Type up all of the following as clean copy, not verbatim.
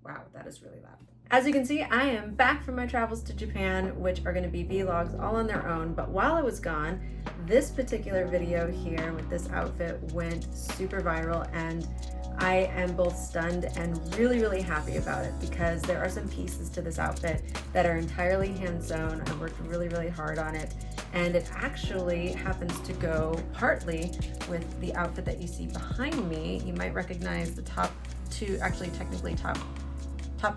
Wow, that is really loud. As you can see, I am back from my travels to Japan, which are going to be vlogs all on their own. But while I was gone, this particular video here with this outfit went super viral, and I am both stunned and really, really happy about it because there are some pieces to this outfit that are entirely hand sewn. I worked really, really hard on it, and it actually happens to go partly with the outfit that you see behind me. You might recognize the top two, actually technically top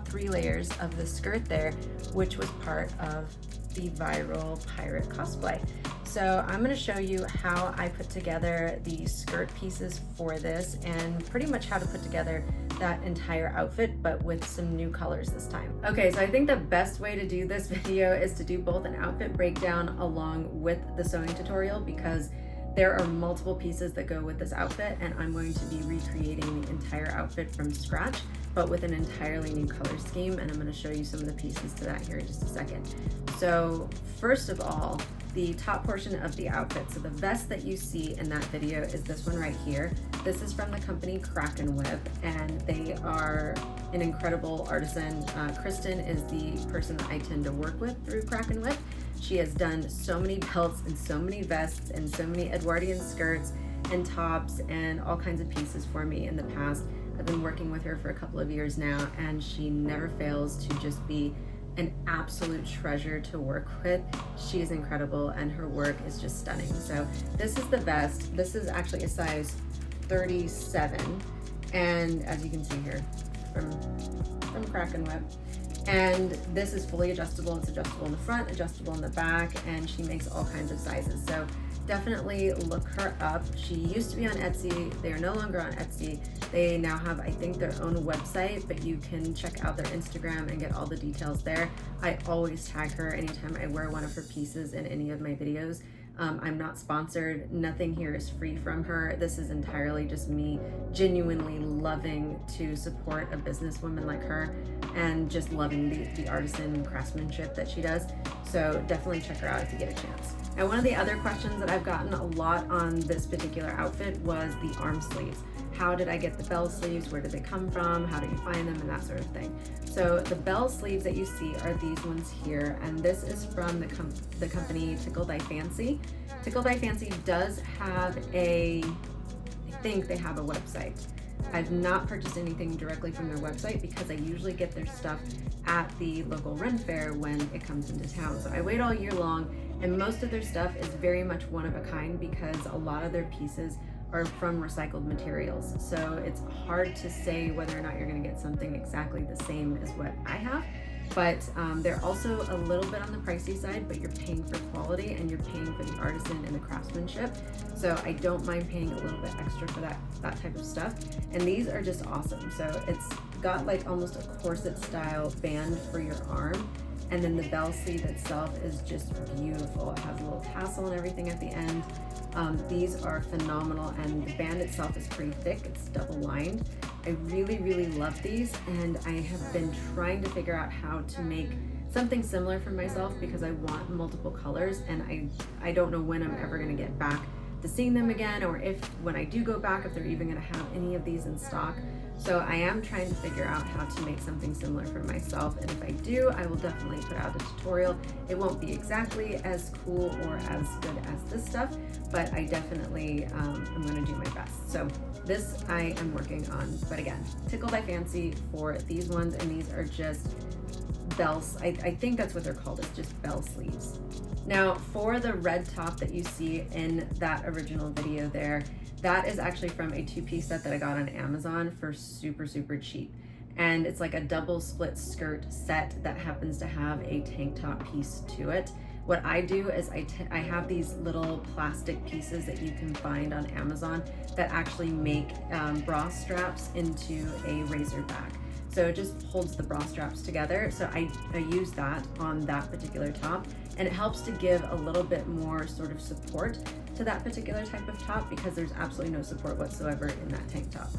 three layers of the skirt there, which was part of the viral pirate cosplay. So I'm going to show you how I put together the skirt pieces for this and pretty much how to put together that entire outfit, but with some new colors this time. Okay, so I think the best way to do this video is to do both an outfit breakdown along with the sewing tutorial, because there are multiple pieces that go with this outfit, and I'm going to be recreating the entire outfit from scratch, but with an entirely new color scheme, and I'm going to show you some of the pieces to that here in just a second. So first of all, the top portion of the outfit. So the vest that you see in that video is this one right here. This is from the company KrakenWhip, and they are an incredible artisan. Kristen is the person that I tend to work with through KrakenWhip. She has done so many belts and so many vests and so many Edwardian skirts and tops and all kinds of pieces for me in the past. I've been working with her for a couple of years now, and she never fails to just be an absolute treasure to work with. She is incredible and her work is just stunning. So this is the vest. This is actually a size 37, and as you can see here from KrakenWhip. And this is fully adjustable. It's adjustable in the front, adjustable in the back, and she makes all kinds of sizes. So definitely look her up. She used to be on Etsy. They are no longer on Etsy. They now have, I think, their own website, but you can check out their Instagram and get all the details there. I always tag her anytime I wear one of her pieces in any of my videos. I'm not sponsored. Nothing here is free from her. This is entirely just me genuinely loving to support a businesswoman like her and just loving the artisan craftsmanship that she does. So definitely check her out if you get a chance. And one of the other questions that I've gotten a lot on this particular outfit was the arm sleeves. How did I get the bell sleeves? Where did they come from? How do you find them? And that sort of thing. So the bell sleeves that you see are these ones here, and this is from the company Tickle Thy Fancy. Tickle Thy Fancy does have I think they have a website. I've not purchased anything directly from their website because I usually get their stuff at the local Ren Fair when it comes into town. So I wait all year long, and most of their stuff is very much one of a kind because a lot of their pieces are from recycled materials. So it's hard to say whether or not you're gonna get something exactly the same as what I have. But they're also a little bit on the pricey side, but you're paying for quality and you're paying for the artisan and the craftsmanship. So I don't mind paying a little bit extra for that type of stuff. And these are just awesome. So it's got like almost a corset style band for your arm. And then the bell sleeve itself is just beautiful. It has a little tassel and everything at the end. These are phenomenal, and the band itself is pretty thick. It's double lined. I really, really love these, and I have been trying to figure out how to make something similar for myself because I want multiple colors, and I don't know when I'm ever going to get back to seeing them again, or if when I do go back, if they're even going to have any of these in stock. So I am trying to figure out how to make something similar for myself, and if I do, I will definitely put out a tutorial. It won't be exactly as cool or as good as this stuff, but I definitely am going to do my best. So this I am working on, but again, Tickle Thy Fancy for these ones, and these are just bells. I think that's what they're called. It's just bell sleeves. Now for the red top that you see in that original video there, that is actually from a two-piece set that I got on Amazon for super, super cheap. And it's like a double split skirt set that happens to have a tank top piece to it. What I do is I have these little plastic pieces that you can find on Amazon that actually make bra straps into a razor back. So it just holds the bra straps together. So I use that on that particular top, and it helps to give a little bit more sort of support to that particular type of top because there's absolutely no support whatsoever in that tank top.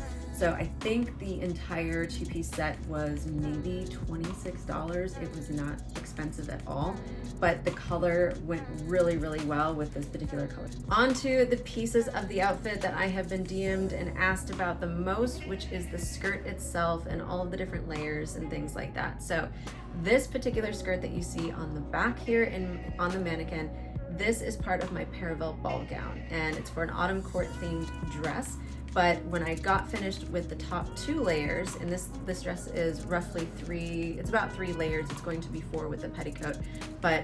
So I think the entire two-piece set was maybe $26. It was not expensive at all, but the color went really, really well with this particular color. On to the pieces of the outfit that I have been DM'd and asked about the most, which is the skirt itself and all of the different layers and things like that. So this particular skirt that you see on the back here and on the mannequin, this is part of my Paravel ball gown, and it's for an autumn court themed dress. But when I got finished with the top 2 layers, and this dress is roughly it's about 3 layers, it's going to be 4 with the petticoat, but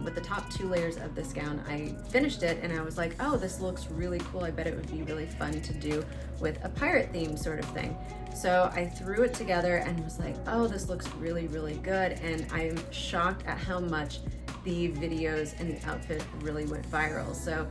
with the top 2 layers of this gown, I finished it and I was like, oh, this looks really cool. I bet it would be really fun to do with a pirate theme sort of thing. So I threw it together and was like, oh, this looks really, really good. And I'm shocked at how much the videos and the outfit really went viral. So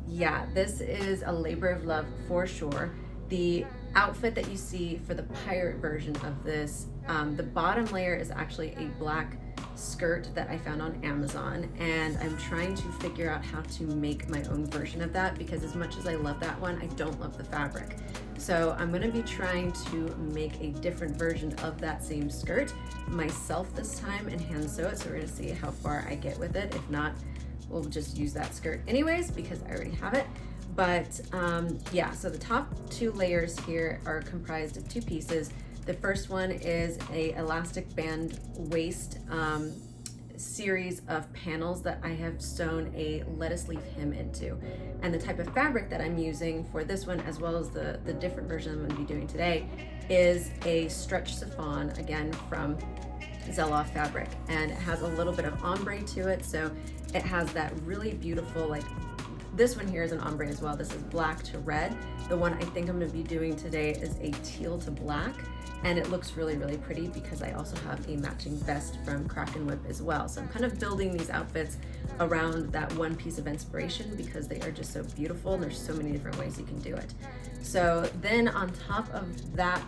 yeah, this is a labor of love for sure. The outfit that you see for the pirate version of this, the bottom layer is actually a black skirt that I found on Amazon, and I'm trying to figure out how to make my own version of that, because as much as I love that one, I don't love the fabric. So I'm going to be trying to make a different version of that same skirt myself this time and hand sew it. So we're going to see how far I get with it. If not, we'll just use that skirt anyways because I already have it. But yeah, so the top 2 layers here are comprised of 2 pieces. The first one is a elastic band waist series of panels that I have sewn a lettuce leaf hem into. And the type of fabric that I'm using for this one, as well as the different version I'm going to be doing today, is a stretch chiffon, again from Zeloff fabric, and it has a little bit of ombre to it, so it has that really beautiful, like, this one here is an ombre as well. This is black to red. The one I think I'm going to be doing today is a teal to black, and it looks really, really pretty because I also have a matching vest from KrakenWhip as well. So I'm kind of building these outfits around that one piece of inspiration because they are just so beautiful and there's so many different ways you can do it. So then on top of that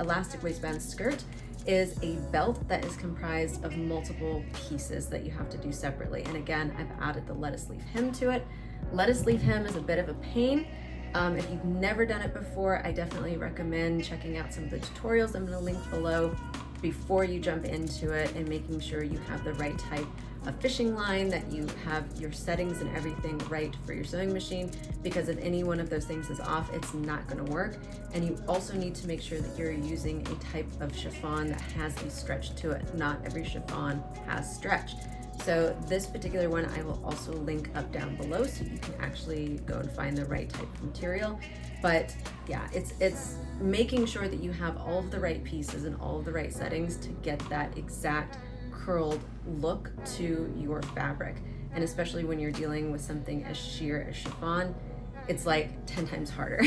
elastic waistband skirt is a belt that is comprised of multiple pieces that you have to do separately. And again, I've added the lettuce leaf hem to it. Lettuce leaf hem is a bit of a pain. If you've never done it before, I definitely recommend checking out some of the tutorials I'm going to link below before you jump into it, and making sure you have the right type of fishing line, that you have your settings and everything right for your sewing machine, because if any one of those things is off, it's not going to work. And you also need to make sure that you're using a type of chiffon that has a stretch to it. Not every chiffon has stretch. So this particular one I will also link up down below so you can actually go and find the right type of material. But yeah, it's making sure that you have all of the right pieces and all of the right settings to get that exact curled look to your fabric. And especially when you're dealing with something as sheer as chiffon, it's like 10 times harder.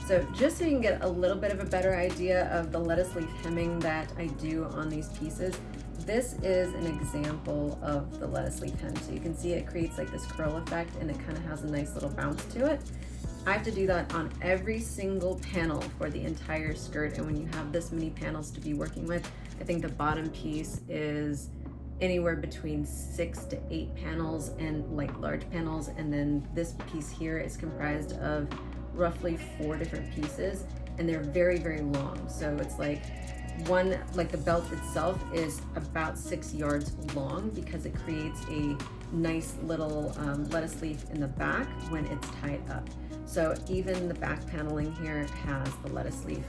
So just so you can get a little bit of a better idea of the lettuce leaf hemming that I do on these pieces, this is an example of the lettuce leaf hem. So you can see it creates like this curl effect, and it kind of has a nice little bounce to it. I have to do that on every single panel for the entire skirt, and when you have this many panels to be working with, I think the bottom piece is anywhere between 6 to 8 panels and like large panels, and then this piece here is comprised of roughly 4 different pieces, and they're very, very long. So it's like one, like the belt itself is about 6 yards long because it creates a nice little lettuce leaf in the back when it's tied up. So even the back paneling here has the lettuce leaf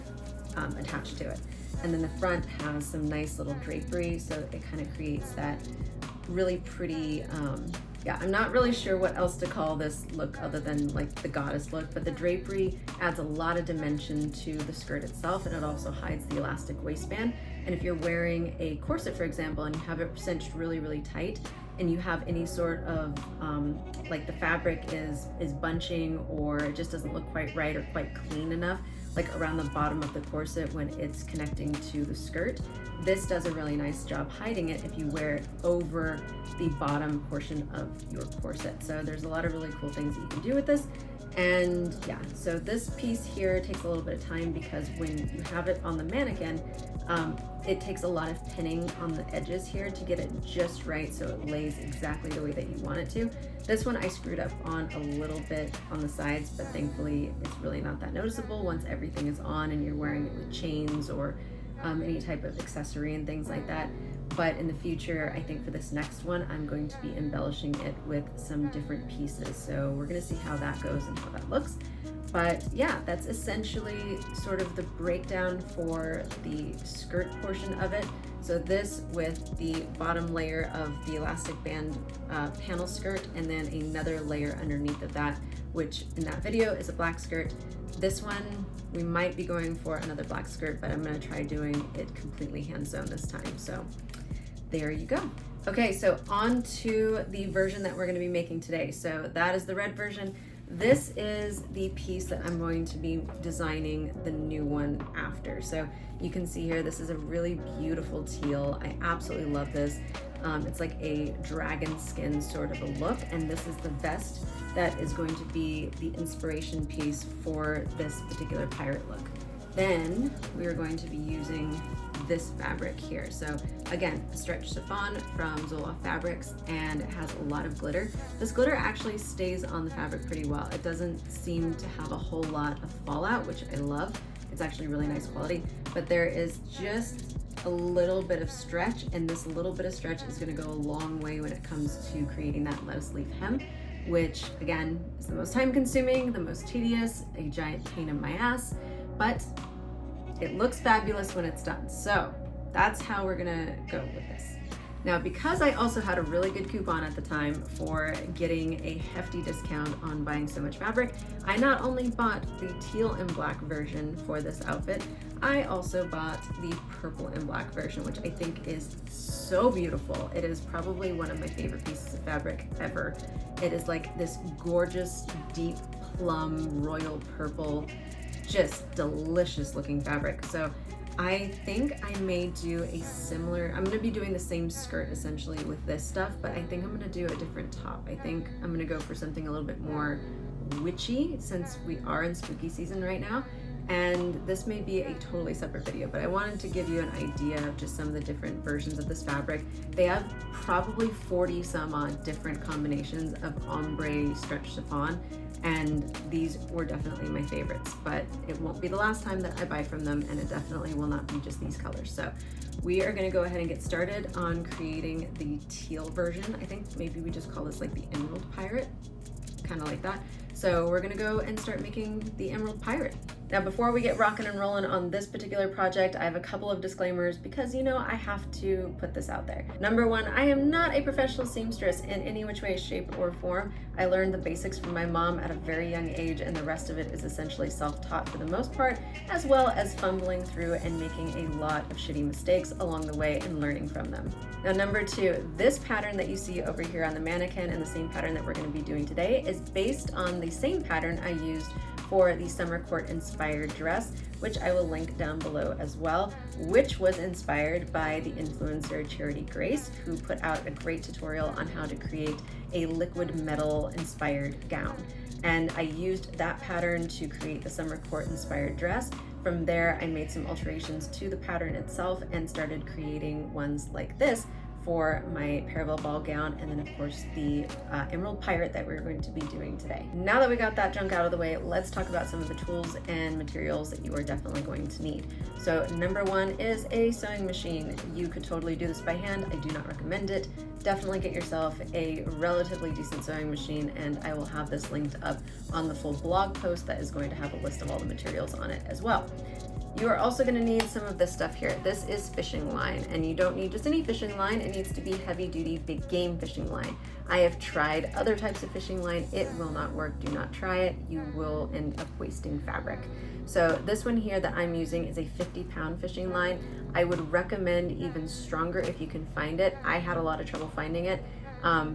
attached to it. And then the front has some nice little drapery, so it kind of creates that really pretty, yeah, I'm not really sure what else to call this look other than like the goddess look, but the drapery adds a lot of dimension to the skirt itself, and it also hides the elastic waistband. And if you're wearing a corset, for example, and you have it cinched really, really tight, and you have any sort of like the fabric is bunching, or it just doesn't look quite right or quite clean enough, like around the bottom of the corset when it's connecting to the skirt, this does a really nice job hiding it if you wear it over the bottom portion of your corset. So there's a lot of really cool things that you can do with this. And yeah, so this piece here takes a little bit of time because when you have it on the mannequin, it takes a lot of pinning on the edges here to get it just right so it lays exactly the way that you want it to. This one I screwed up on a little bit on the sides, but thankfully it's really not that noticeable once everything is on and you're wearing it with chains or any type of accessory and things like that. But in the future, I think for this next one, I'm going to be embellishing it with some different pieces. So we're gonna see how that goes and how that looks. But yeah, that's essentially sort of the breakdown for the skirt portion of it. So this with the bottom layer of the elastic band panel skirt, and then another layer underneath of that, which in that video is a black skirt. This one, we might be going for another black skirt, but I'm gonna try doing it completely hand sewn this time. So there you go. Okay, so on to the version that we're gonna be making today. So that is the red version. This is the piece that I'm going to be designing the new one after. So you can see here, this is a really beautiful teal. I absolutely love this. It's like a dragon skin sort of a look, and this is the vest that is going to be the inspiration piece for this particular pirate look. Then we are going to be using this fabric here. So again, a stretch chiffon from Zoloft Fabrics, and it has a lot of glitter. This glitter actually stays on the fabric pretty well. It doesn't seem to have a whole lot of fallout, which I love. It's actually really nice quality, but there is just a little bit of stretch, and this little bit of stretch is going to go a long way when it comes to creating that lettuce leaf hem, which again is the most time consuming, the most tedious, a giant pain in my ass, but it looks fabulous when it's done. So that's how we're gonna go with this. Now, because I also had a really good coupon at the time for getting a hefty discount on buying so much fabric, I not only bought the teal and black version for this outfit, I also bought the purple and black version, which I think is so beautiful. It is probably one of my favorite pieces of fabric ever. It is like this gorgeous, deep plum, royal purple, just delicious looking fabric. So I think I may do a similar, I'm gonna be doing the same skirt essentially with this stuff, but I think I'm gonna do a different top. I think I'm gonna go for something a little bit more witchy since we are in spooky season right now. And this may be a totally separate video, but I wanted to give you an idea of just some of the different versions of this fabric. They have probably 40 some odd different combinations of ombre stretch chiffon, and these were definitely my favorites, but it won't be the last time that I buy from them, and it definitely will not be just these colors. So we are gonna go ahead and get started on creating the teal version. I think maybe we just call this like the Emerald Pirate, kind of like that. So we're gonna go and start making the Emerald Pirate. Now, before we get rocking and rolling on this particular project, I have a couple of disclaimers because, you know, I have to put this out there. Number one, I am not a professional seamstress in any which way, shape, or form. I learned the basics from my mom at a very young age, and the rest of it is essentially self-taught for the most part, as well as fumbling through and making a lot of shitty mistakes along the way and learning from them. Now, number two, this pattern that you see over here on the mannequin and the same pattern that we're going to be doing today is based on the same pattern I used for the summer court inspired dress, which I will link down below as well, which was inspired by the influencer Charity Grace, who put out a great tutorial on how to create a liquid metal inspired gown. And I used that pattern to create the summer court inspired dress. From there, I made some alterations to the pattern itself and started creating ones like this for my Paravel ball gown, and then of course the Emerald Pirate that we're going to be doing today. Now that we got that junk out of the way, let's talk about some of the tools and materials that you are definitely going to need. So number one is a sewing machine. You could totally do this by hand. I do not recommend it. Definitely get yourself a relatively decent sewing machine, and I will have this linked up on the full blog post that is going to have a list of all the materials on it as well. You are also going to need some of this stuff here. This is fishing line, and you don't need just any fishing line. It needs to be heavy duty, big game fishing line. I have tried other types of fishing line. It will not work. Do not try it. You will end up wasting fabric. So this one here that I'm using is a 50-pound fishing line. I would recommend even stronger if you can find it. I had a lot of trouble finding it.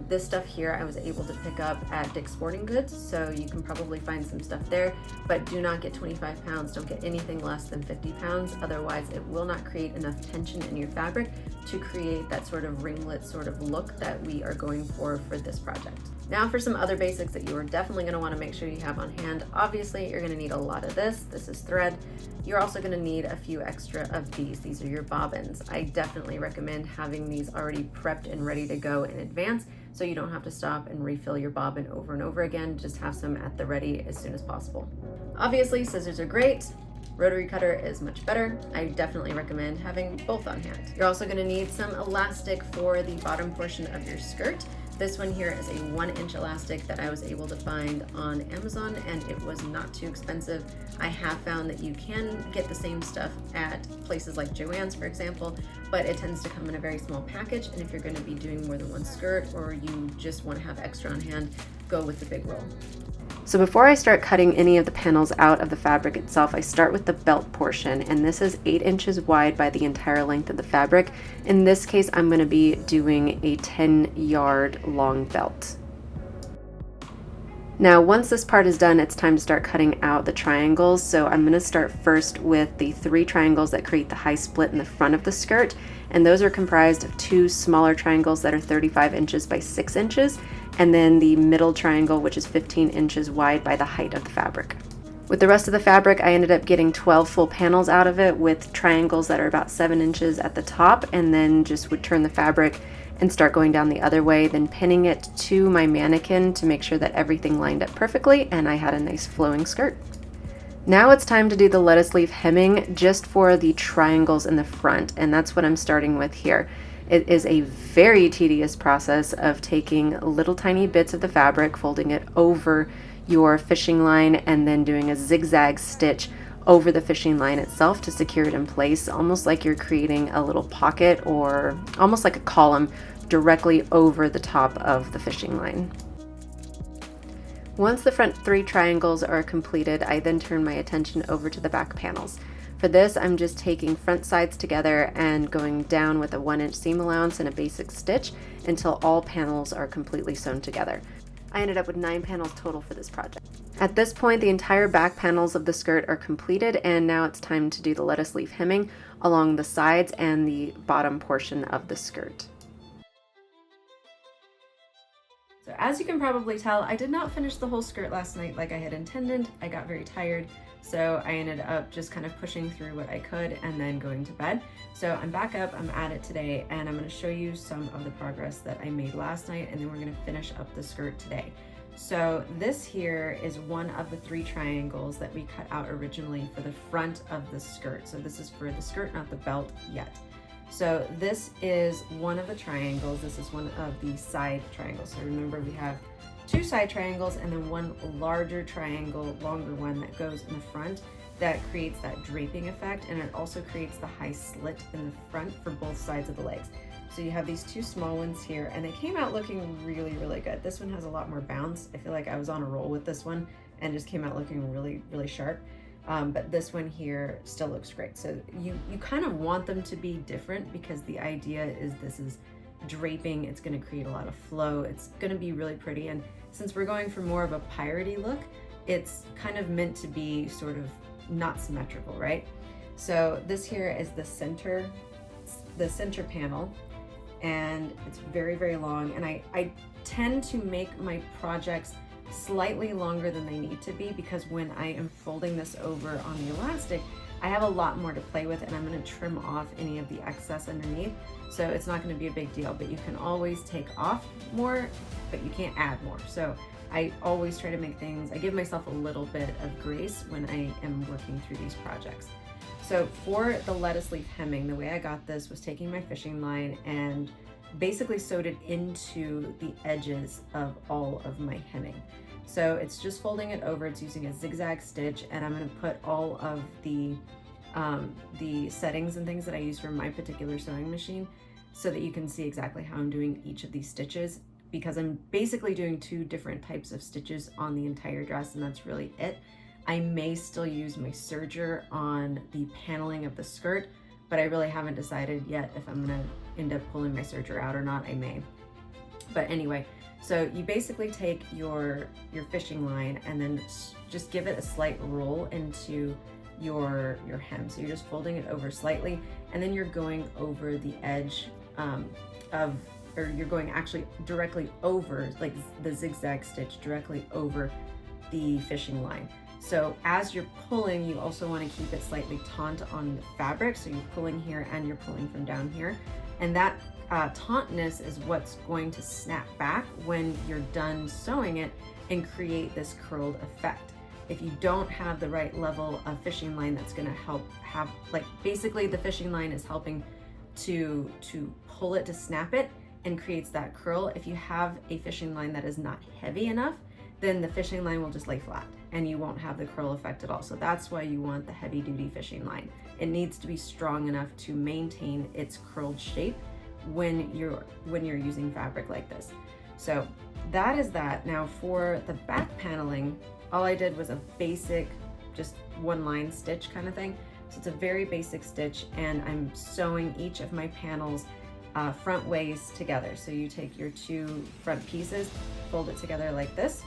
This stuff here I was able to pick up at Dick's Sporting Goods, so you can probably find some stuff there, but do not get 25 pounds. Don't get anything less than 50 pounds. Otherwise, it will not create enough tension in your fabric to create that sort of ringlet sort of look that we are going for this project. Now for some other basics that you are definitely going to want to make sure you have on hand. Obviously, you're going to need a lot of this. This is thread. You're also going to need a few extra of these. These are your bobbins. I definitely recommend having these already prepped and ready to go in advance so you don't have to stop and refill your bobbin over and over again. Just have some at the ready as soon as possible. Obviously, scissors are great. Rotary cutter is much better. I definitely recommend having both on hand. You're also going to need some elastic for the bottom portion of your skirt. This one here is a 1-inch elastic that I was able to find on Amazon, and it was not too expensive. I have found that you can get the same stuff at places like Joann's, for example, but it tends to come in a very small package, and if you're going to be doing more than one skirt or you just want to have extra on hand, go with the big roll. So before I start cutting any of the panels out of the fabric itself, I start with the belt portion, and this is 8 inches wide by the entire length of the fabric. In this case, I'm going to be doing a 10-yard long belt. Now, once this part is done, it's time to start cutting out the triangles. So I'm going to start first with the 3 triangles that create the high split in the front of the skirt, and those are comprised of 2 smaller triangles that are 35 inches by 6 inches, and then the middle triangle, which is 15 inches wide by the height of the fabric. With the rest of the fabric, I ended up getting 12 full panels out of it with triangles that are about 7 inches at the top, and then just would turn the fabric and start going down the other way, then pinning it to my mannequin to make sure that everything lined up perfectly, and I had a nice flowing skirt. Now it's time to do the lettuce leaf hemming just for the triangles in the front, and that's what I'm starting with here. It is a very tedious process of taking little tiny bits of the fabric, folding it over your fishing line, and then doing a zigzag stitch over the fishing line itself to secure it in place, almost like you're creating a little pocket or almost like a column directly over the top of the fishing line. Once the front 3 triangles are completed, I then turn my attention over to the back panels. For this, I'm just taking front sides together and going down with a 1-inch seam allowance and a basic stitch until all panels are completely sewn together. I ended up with 9 panels total for this project. At this point, the entire back panels of the skirt are completed, and now it's time to do the lettuce leaf hemming along the sides and the bottom portion of the skirt. So as you can probably tell, I did not finish the whole skirt last night like I had intended. I got very tired, so I ended up just kind of pushing through what I could and then going to bed. So I'm back up, I'm at it today, and I'm going to show you some of the progress that I made last night, and then we're going to finish up the skirt today. So this here is one of the 3 triangles that we cut out originally for the front of the skirt. So this is for the skirt, not the belt yet. So this is one of the triangles. This is one of the side triangles. So remember, we have 2 side triangles and then one larger triangle, longer one that goes in the front that creates that draping effect, and it also creates the high slit in the front for both sides of the legs. So you have these 2 small ones here, and they came out looking really, really good. This one has a lot more bounce. I feel like I was on a roll with this one and just came out looking really, really sharp. But this one here still looks great. So you kind of want them to be different because the idea is this is draping. It's going to create a lot of flow. It's going to be really pretty. And since we're going for more of a piratey look, it's kind of meant to be sort of not symmetrical, right? So this here is the center panel, and it's very, very long. And I tend to make my projects slightly longer than they need to be because when I am folding this over on the elastic, I have a lot more to play with, and I'm going to trim off any of the excess underneath. So it's not going to be a big deal, but you can always take off more, but you can't add more. So I always try to make things, I give myself a little bit of grace when I am working through these projects. So for the lettuce leaf hemming, the way I got this was taking my fishing line and basically sewed it into the edges of all of my hemming. So it's just folding it over, it's using a zigzag stitch, and I'm going to put all of the settings and things that I use for my particular sewing machine so that you can see exactly how I'm doing each of these stitches, because I'm basically doing 2 different types of stitches on the entire dress, and that's really it. I may still use my serger on the paneling of the skirt, but I really haven't decided yet if I'm gonna end up pulling my serger out or not. I may. But anyway, so you basically take your fishing line and then just give it a slight roll into your hem. So you're just folding it over slightly, and then you're going over the edge of or you're going actually directly over, like the zigzag stitch directly over the fishing line. So as you're pulling, you also want to keep it slightly taut on the fabric. So you're pulling here and you're pulling from down here. And that tautness is what's going to snap back when you're done sewing it and create this curled effect. If you don't have the right level of fishing line, that's going to help have, like, basically the fishing line is helping to pull it, to snap it, and creates that curl. If you have a fishing line that is not heavy enough, then the fishing line will just lay flat and you won't have the curl effect at all. So that's why you want the heavy duty fishing line. It needs to be strong enough to maintain its curled shape when you're using fabric like this. So that is that. Now for the back paneling, all I did was a basic, just one line stitch kind of thing. So it's a very basic stitch, and I'm sewing each of my panels front ways together. So you take your two front pieces, fold it together like this,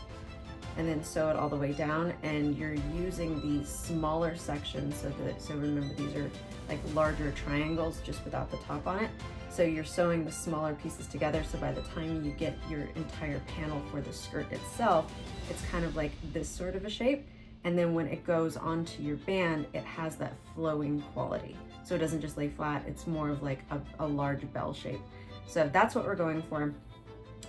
and then sew it all the way down, and you're using the smaller sections so remember, these are like larger triangles just without the top on it. So you're sewing the smaller pieces together, so by the time you get your entire panel for the skirt itself, it's kind of like this sort of a shape, and then when it goes onto your band, it has that flowing quality. So it doesn't just lay flat, it's more of like a large bell shape. So that's what we're going for.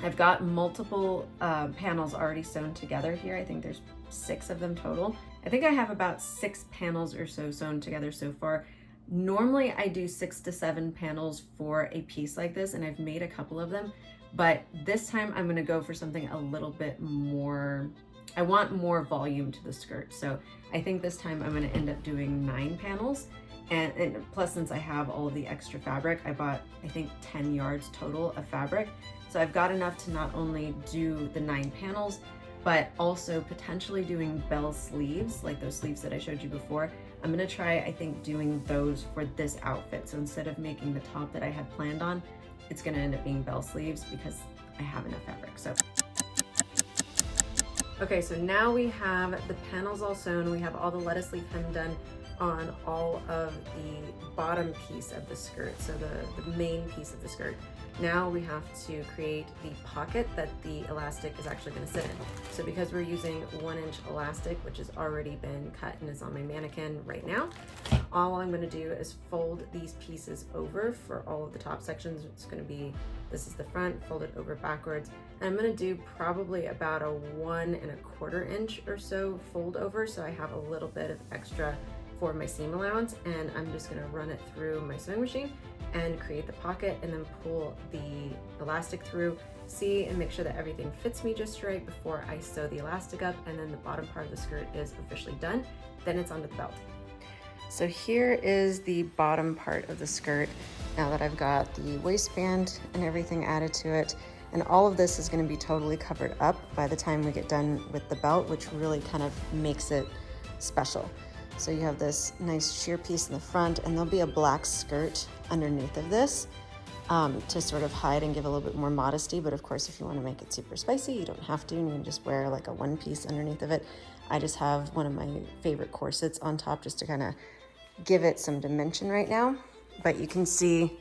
I've got multiple panels already sewn together here. I think there's 6 of them total. I think I have about 6 panels or so sewn together so far. Normally I do 6 to 7 panels for a piece like this, and I've made a couple of them, but this time I'm gonna go for something a little bit more, I want more volume to the skirt. So I think this time I'm gonna end up doing 9 panels. And plus, since I have all of the extra fabric, I bought, I think, 10 yards total of fabric. So I've got enough to not only do the 9 panels, but also potentially doing bell sleeves, like those sleeves that I showed you before. I'm gonna try, I think, doing those for this outfit. So instead of making the top that I had planned on, it's gonna end up being bell sleeves because I have enough fabric. So. Okay, so now we have the panels all sewn. We have all the lettuce leaf hem done on all of the bottom piece of the skirt, so the main piece of the skirt. Now we have to create the pocket that the elastic is actually going to sit in. So because we're using 1-inch elastic, which has already been cut and is on my mannequin right now, all I'm going to do is fold these pieces over for all of the top sections. It's going to be, this is the front, fold it over backwards. And I'm going to do probably about a 1 1/4 inch or so fold over, so I have a little bit of extra for my seam allowance, and I'm just going to run it through my sewing machine and create the pocket, and then pull the elastic through, see and make sure that everything fits me just right before I sew the elastic up, and then the bottom part of the skirt is officially done. Then it's onto the belt. So here is the bottom part of the skirt, now that I've got the waistband and everything added to it. And all of this is going to be totally covered up by the time we get done with the belt, which really kind of makes it special. So you have this nice sheer piece in the front, and there'll be a black skirt underneath of this to sort of hide and give a little bit more modesty. But of course, if you want to make it super spicy, you don't have to, and you can just wear like a 1 piece underneath of it. I just have one of my favorite corsets on top just to kind of give it some dimension right now. But you can see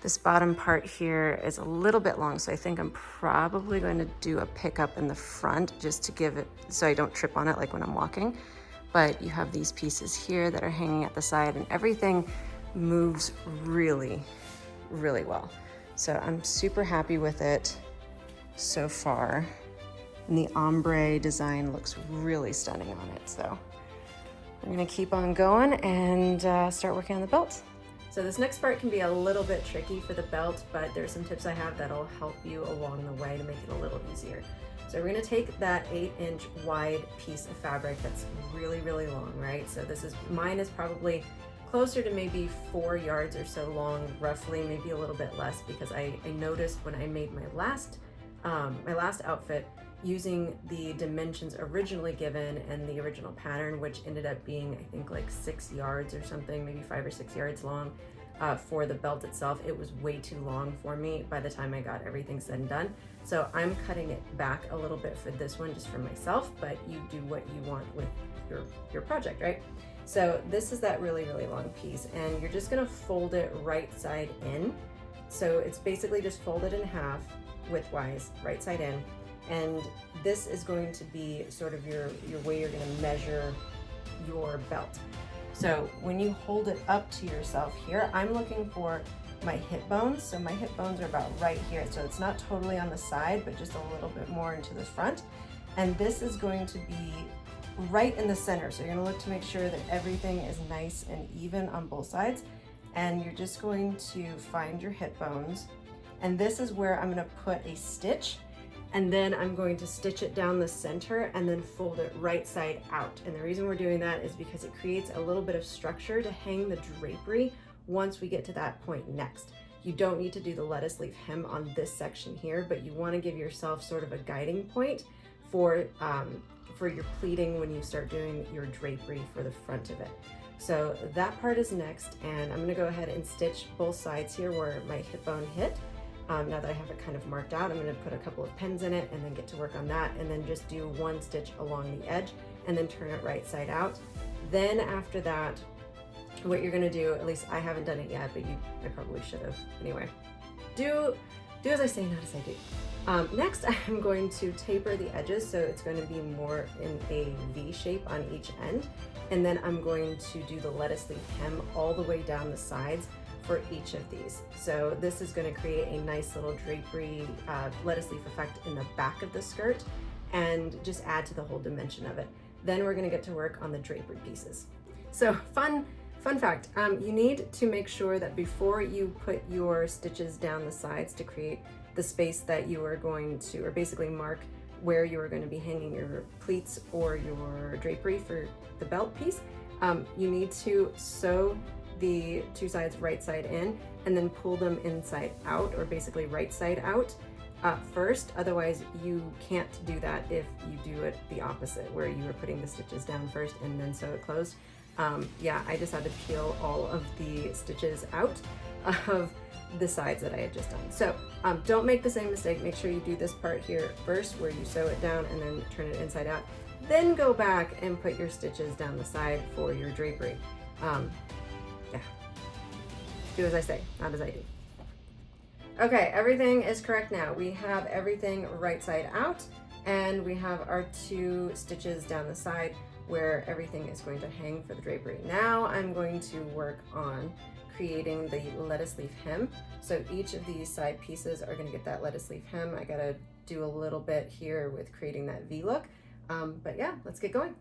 this bottom part here is a little bit long, so I think I'm probably going to do a pickup in the front just to give it, so I don't trip on it like when I'm walking. But you have these pieces here that are hanging at the side, and everything moves really, really well. So I'm super happy with it so far. And the ombre design looks really stunning on it. So I'm gonna keep on going and start working on the belt. So this next part can be a little bit tricky for the belt, but there's some tips I have that'll help you along the way to make it a little easier. So we're gonna take that 8-inch wide piece of fabric that's really, really long, right? So this is, mine is probably closer to maybe 4 yards or so long, roughly, maybe a little bit less, because I noticed when I made my last outfit, using the dimensions originally given and the original pattern, which ended up being, I think, like 6 yards or something, maybe 5 or 6 yards long for the belt itself. It was way too long for me by the time I got everything said and done. So I'm cutting it back a little bit for this one, just for myself, but you do what you want with your project, right? So this is that really, really long piece, and you're just gonna fold it right side in. So it's basically just folded in half widthwise, right side in. And this is going to be sort of your way you're gonna measure your belt. So when you hold it up to yourself here, I'm looking for my hip bones. So my hip bones are about right here. So it's not totally on the side, but just a little bit more into the front. And this is going to be right in the center. So you're gonna look to make sure that everything is nice and even on both sides. And you're just going to find your hip bones. And this is where I'm gonna put a stitch, and then I'm going to stitch it down the center and then fold it right side out. And the reason we're doing that is because it creates a little bit of structure to hang the drapery once we get to that point next. You don't need to do the lettuce leaf hem on this section here, but you wanna give yourself sort of a guiding point for your pleating when you start doing your drapery for the front of it. So that part is next, and I'm gonna go ahead and stitch both sides here where my hip bone hit. Now that I have it kind of marked out, I'm gonna put a couple of pins in it and then get to work on that, and then just do one stitch along the edge and then turn it right side out. Then after that, what you're gonna do, at least I haven't done it yet, but I probably should have. Anyway, do as I say, not as I do. Next, I'm going to taper the edges, so it's going to be more in a V shape on each end. And then I'm going to do the lettuce leaf hem all the way down the sides for each of these. So this is going to create a nice little drapery lettuce leaf effect in the back of the skirt and just add to the whole dimension of it. Then we're going to get to work on the drapery pieces. So fun fact, you need to make sure that before you put your stitches down the sides to create the space that you are going to, or basically mark where you are going to be hanging your pleats or your drapery for the belt piece, you need to sew the two sides right side in and then pull them inside out, or basically right side out first. Otherwise you can't do that if you do it the opposite, where you are putting the stitches down first and then sew it closed. Yeah, I just had to peel all of the stitches out of the sides that I had just done. So don't make the same mistake. Make sure you do this part here first, where you sew it down and then turn it inside out. Then go back and put your stitches down the side for your drapery. Yeah, do as I say, not as I do. Okay, everything is correct now. We have everything right side out, and we have our two stitches down the side where everything is going to hang for the drapery. Now I'm going to work on creating the lettuce leaf hem. So each of these side pieces are going to get that lettuce leaf hem. I gotta do a little bit here with creating that V look. But yeah, let's get going.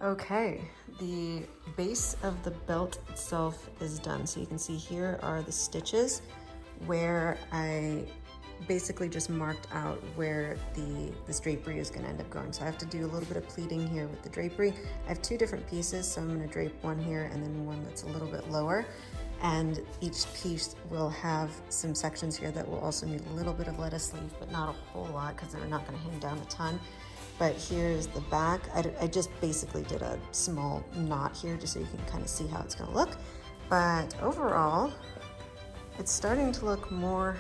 Okay, the base of the belt itself is done. So you can see here are the stitches where I basically just marked out where this drapery is going to end up going. So I have to do a little bit of pleating here with the drapery. I have two different pieces, so I'm going to drape one here and then one that's a little bit lower. And each piece will have some sections here that will also need a little bit of lettuce leaf, but not a whole lot because they're not going to hang down a ton. But here's the back. I just basically did a small knot here just so you can kind of see how it's going to look. But overall, it's starting to look more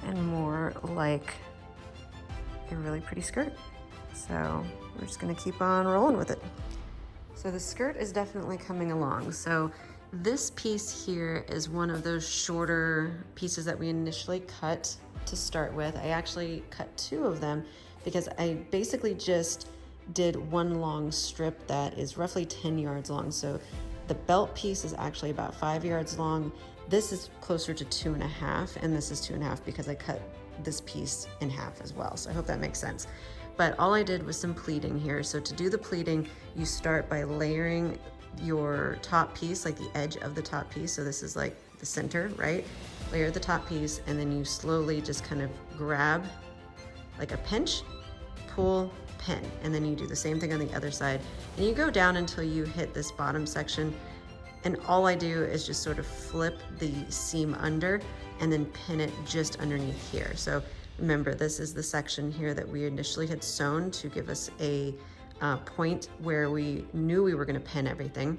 and more like a really pretty skirt. So we're just gonna keep on rolling with it. So the skirt is definitely coming along. So this piece here is one of those shorter pieces that we initially cut to start with. I actually cut two of them because I basically just did one long strip that is roughly 10 yards long. So the belt piece is actually about 5 yards long. This is closer to 2.5, and this is 2.5 because I cut this piece in half as well. So I hope that makes sense. But all I did was some pleating here. So to do the pleating, you start by layering your top piece, like the edge of the top piece. So this is like the center, right? Layer the top piece, and then you slowly just kind of grab like a pinch, pull, pin, and then you do the same thing on the other side. And you go down until you hit this bottom section. And all I do is just sort of flip the seam under and then pin it just underneath here. So remember, this is the section here that we initially had sewn to give us a point where we knew we were gonna pin everything.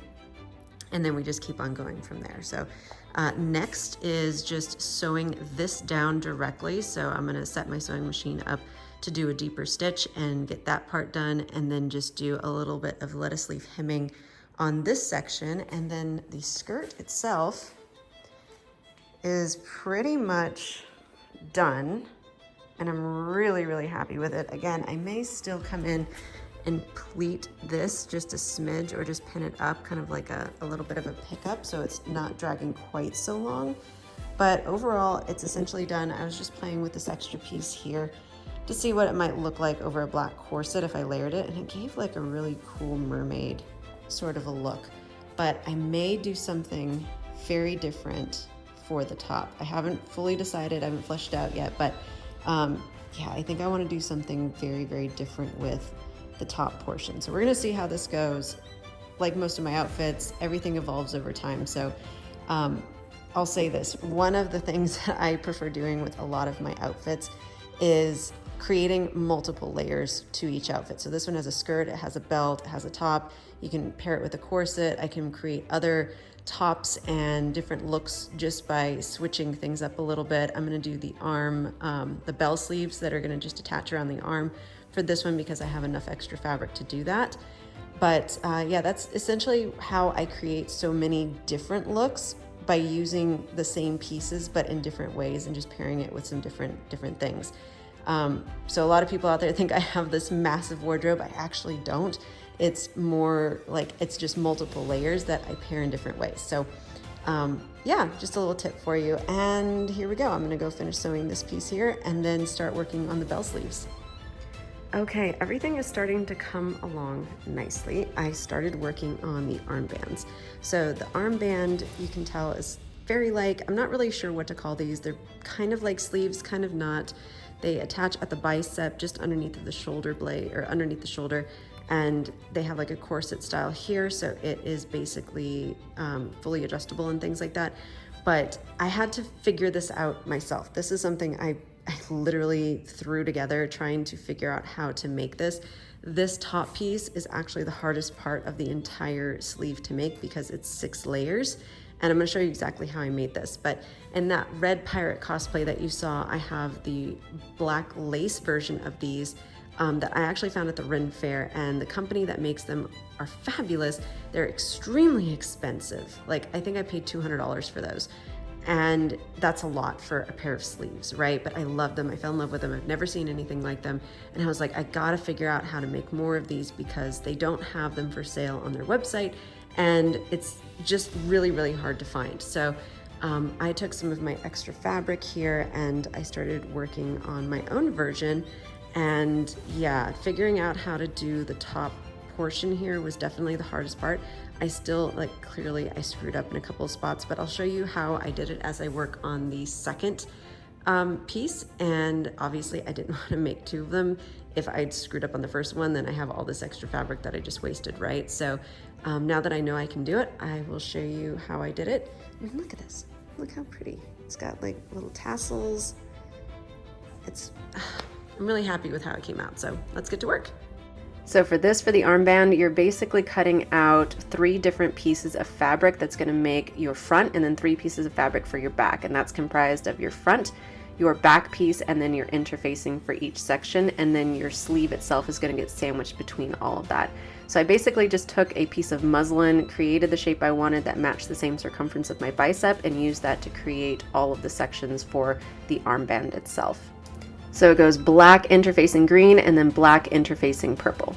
And then we just keep on going from there. So next is just sewing this down directly. So I'm gonna set my sewing machine up to do a deeper stitch and get that part done, and then just do a little bit of lettuce leaf hemming on this section. And then the skirt itself is pretty much done, and I'm really, really happy with it. Again, I may still come in and pleat this just a smidge, or just pin it up kind of like a little bit of a pickup so it's not dragging quite so long. But overall, it's essentially done. I was just playing with this extra piece here to see what it might look like over a black corset if I layered it, and it gave like a really cool mermaid sort of a look. But I may do something very different for the top. I haven't fully decided, I haven't fleshed it out yet, but yeah, I think I want to do something very, very different with the top portion. So we're gonna see how this goes. Like most of my outfits, everything evolves over time. So I'll say this, one of the things that I prefer doing with a lot of my outfits is creating multiple layers to each outfit. So this one has a skirt, it has a belt, it has a top. You can pair it with a corset. I can create other tops and different looks just by switching things up a little bit. I'm gonna do the arm, the bell sleeves that are gonna just attach around the arm for this one because I have enough extra fabric to do that. But yeah, that's essentially how I create so many different looks, by using the same pieces but in different ways and just pairing it with some different things. So a lot of people out there think I have this massive wardrobe. I actually don't. It's more like it's just multiple layers that I pair in different ways. So yeah, just a little tip for you. And here we go. I'm gonna go finish sewing this piece here and then start working on the bell sleeves. Okay, everything is starting to come along nicely. I started working on the armbands. So the armband, you can tell, is very like, I'm not really sure what to call these. They're kind of like sleeves, kind of not. They attach at the bicep, just underneath of the shoulder blade, or underneath the shoulder, and they have like a corset style here, so it is basically fully adjustable and things like that. But I had to figure this out myself. This is something I literally threw together trying to figure out how to make this. This top piece is actually the hardest part of the entire sleeve to make because it's 6 layers. And I'm gonna show you exactly how I made this. But in that red pirate cosplay that you saw, I have the black lace version of these that I actually found at the Ren Fair, and the company that makes them are fabulous. They're extremely expensive. Like, I think I paid $200 for those. And that's a lot for a pair of sleeves, right? But I love them. I fell in love with them. I've never seen anything like them. And I was like, I gotta figure out how to make more of these because they don't have them for sale on their website. And it's just really, really hard to find. So I took some of my extra fabric here and I started working on my own version. And yeah, figuring out how to do the top portion here was definitely the hardest part. I still, like, clearly I screwed up in a couple of spots, but I'll show you how I did it as I work on the second piece. And obviously I didn't want to make 2 of them. If I'd screwed up on the first one, then I have all this extra fabric that I just wasted, right? So now that I know I can do it, I will show you how I did it. And look at this, look how pretty. It's got like little tassels. I'm really happy with how it came out. So let's get to work. So for the armband, you're basically cutting out 3 different pieces of fabric that's gonna make your front, and then 3 pieces of fabric for your back. And that's comprised of your front, your back piece, and then your interfacing for each section. And then your sleeve itself is gonna get sandwiched between all of that. So I basically just took a piece of muslin, created the shape I wanted that matched the same circumference of my bicep, and used that to create all of the sections for the armband itself. So it goes black interfacing green and then black interfacing purple.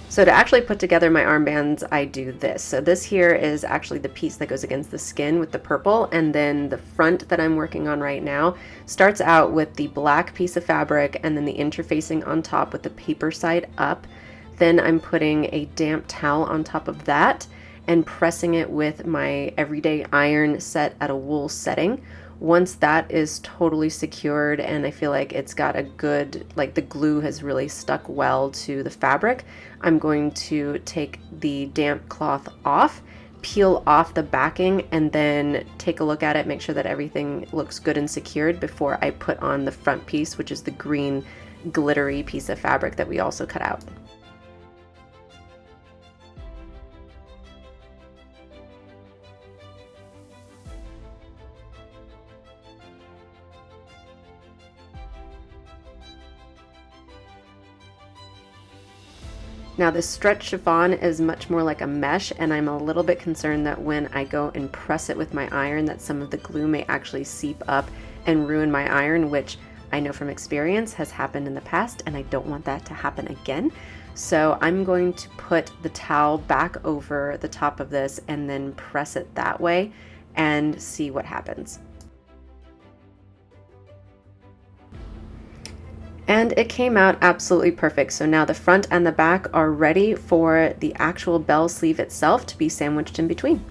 So to actually put together my armbands, I do this. So this here is actually the piece that goes against the skin with the purple, and then the front that I'm working on right now starts out with the black piece of fabric and then the interfacing on top with the paper side up. Then I'm putting a damp towel on top of that and pressing it with my everyday iron set at a wool setting. Once that is totally secured and I feel like it's got a good, like the glue has really stuck well to the fabric, I'm going to take the damp cloth off, peel off the backing, and then take a look at it, make sure that everything looks good and secured before I put on the front piece, which is the green glittery piece of fabric that we also cut out. Now this stretch chiffon is much more like a mesh, and I'm a little bit concerned that when I go and press it with my iron that some of the glue may actually seep up and ruin my iron, which I know from experience has happened in the past, and I don't want that to happen again. So I'm going to put the towel back over the top of this and then press it that way and see what happens. And it came out absolutely perfect. So now the front and the back are ready for the actual bell sleeve itself to be sandwiched in between.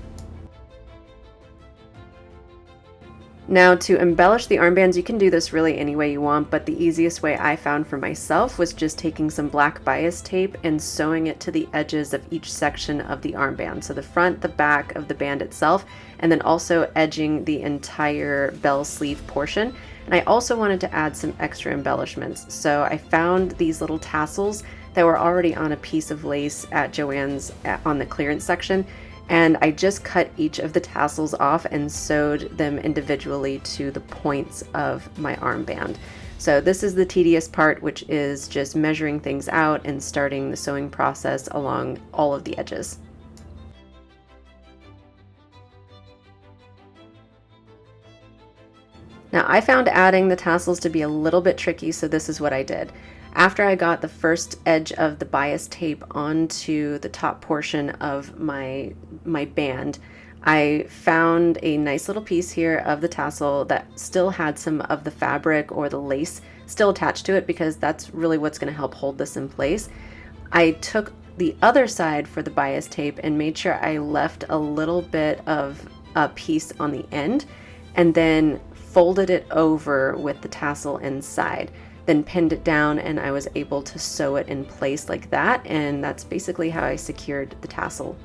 Now to embellish the armbands, you can do this really any way you want, but the easiest way I found for myself was just taking some black bias tape and sewing it to the edges of each section of the armband. So the front, the back of the band itself, and then also edging the entire bell sleeve portion. And I also wanted to add some extra embellishments. So I found these little tassels that were already on a piece of lace at Joann's on the clearance section. And I just cut each of the tassels off and sewed them individually to the points of my armband. So this is the tedious part, which is just measuring things out and starting the sewing process along all of the edges. Now I found adding the tassels to be a little bit tricky, so this is what I did. After I got the first edge of the bias tape onto the top portion of my band, I found a nice little piece here of the tassel that still had some of the fabric or the lace still attached to it, because that's really what's going to help hold this in place. I took the other side for the bias tape and made sure I left a little bit of a piece on the end, and then folded it over with the tassel inside, then pinned it down, and I was able to sew it in place like that, and that's basically how I secured the tassel.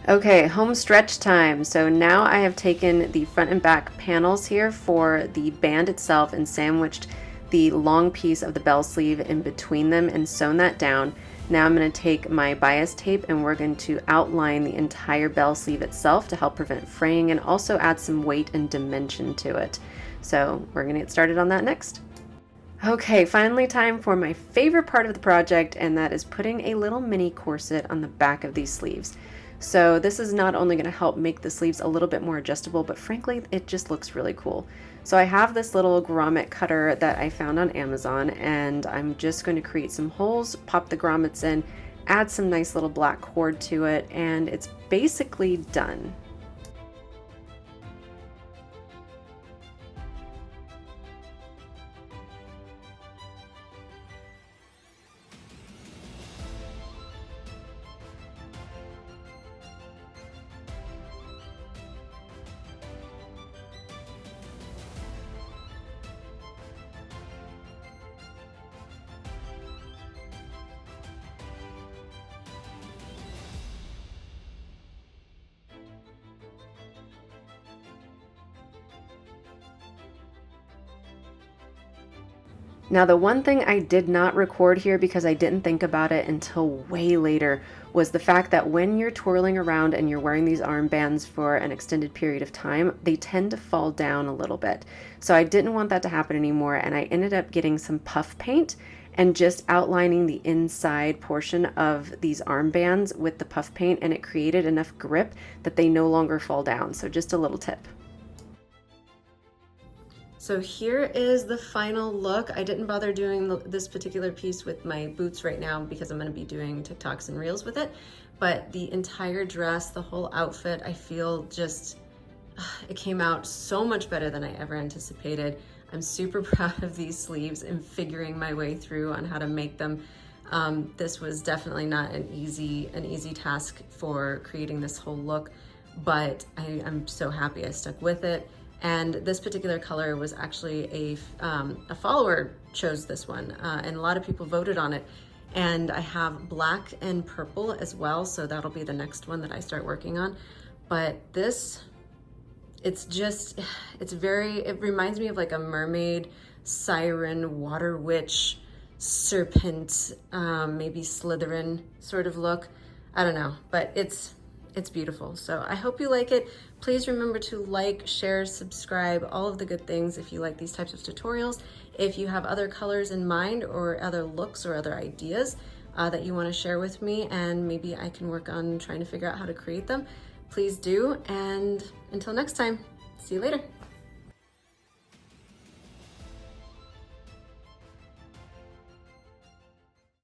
Okay, home stretch time. So now I have taken the front and back panels here for the band itself and sandwiched the long piece of the bell sleeve in between them and sewn that down. Now I'm going to take my bias tape and we're going to outline the entire bell sleeve itself to help prevent fraying and also add some weight and dimension to it. So we're going to get started on that next. Okay, finally time for my favorite part of the project, and that is putting a little mini corset on the back of these sleeves. So this is not only going to help make the sleeves a little bit more adjustable, but frankly, it just looks really cool. So I have this little grommet cutter that I found on Amazon, and I'm just going to create some holes, pop the grommets in, add some nice little black cord to it, and it's basically done. Now the one thing I did not record here because I didn't think about it until way later was the fact that when you're twirling around and you're wearing these armbands for an extended period of time, they tend to fall down a little bit. So I didn't want that to happen anymore, and I ended up getting some puff paint and just outlining the inside portion of these armbands with the puff paint, and it created enough grip that they no longer fall down. So just a little tip. So here is the final look. I didn't bother doing this particular piece with my boots right now because I'm going to be doing TikToks and Reels with it. But the entire dress, the whole outfit, I feel just, it came out so much better than I ever anticipated. I'm super proud of these sleeves and figuring my way through on how to make them. This was definitely not an easy task for creating this whole look, but I'm so happy I stuck with it. And this particular color was actually a follower chose this one, and a lot of people voted on it. And I have black and purple as well, so that'll be the next one that I start working on. But this, it reminds me of like a mermaid, siren, water witch, serpent, maybe Slytherin sort of look. I don't know, but it's it's beautiful. So I hope you like it. Please remember to like, share, subscribe, all of the good things if you like these types of tutorials. If you have other colors in mind or other looks or other ideas that you want to share with me, and maybe I can work on trying to figure out how to create them, please do. And until next time, see you later.